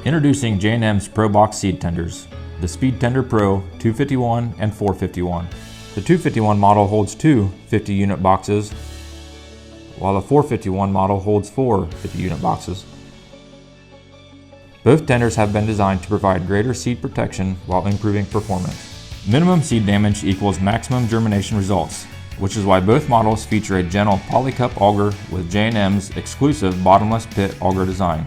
Introducing J&M's Pro Box Seed Tenders, the SpeedTender Pro 251 and 451. The 251 model holds two 50-unit boxes, while the 451 model holds four 50-unit boxes. Both tenders have been designed to provide greater seed protection while improving performance. Minimum seed damage equals maximum germination results, which is why both models feature a gentle polycup auger with J&M's exclusive bottomless pit auger design.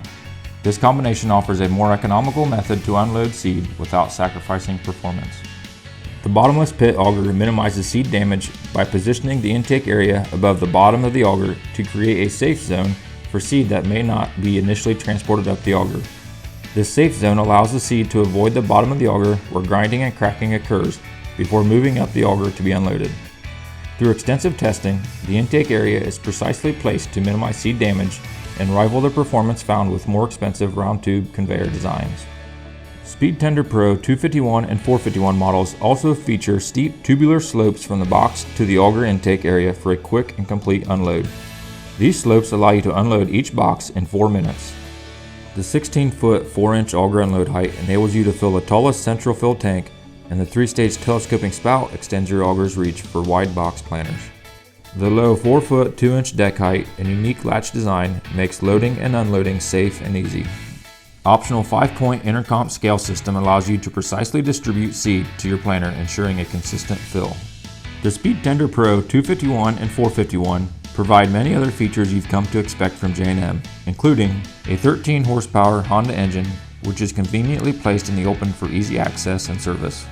This combination offers a more economical method to unload seed without sacrificing performance. The bottomless pit auger minimizes seed damage by positioning the intake area above the bottom of the auger to create a safe zone for seed that may not be initially transported up the auger. This safe zone allows the seed to avoid the bottom of the auger where grinding and cracking occurs before moving up the auger to be unloaded. Through extensive testing, the intake area is precisely placed to minimize seed damage and rival the performance found with more expensive round tube conveyor designs. SpeedTender Pro 251 and 451 models also feature steep tubular slopes from the box to the auger intake area for a quick and complete unload. These slopes allow you to unload each box in 4 minutes. The 16-foot 4-inch auger unload height enables you to fill the tallest central fill tank, and the 3-stage telescoping spout extends your auger's reach for wide box planters. The low 4-foot 2-inch deck height and unique latch design makes loading and unloading safe and easy. Optional 5-point intercomp scale system allows you to precisely distribute seed to your planter, ensuring a consistent fill. The SpeedTender Pro 251 and 451 provide many other features you've come to expect from J&M, including a 13 horsepower Honda engine, which is conveniently placed in the open for easy access and service,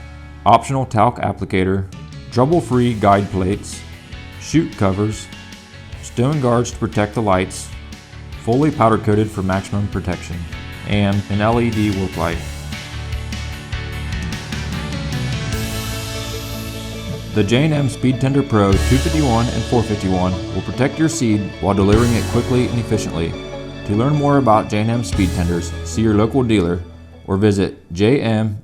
optional talc applicator, trouble-free guide plates, chute covers, stone guards to protect the lights, fully powder coated for maximum protection, and an LED work light. The J&M SpeedTender Pro 251 and 451 will protect your seed while delivering it quickly and efficiently. To learn more about J&M Speed Tenders, see your local dealer or visit jm-inc.com.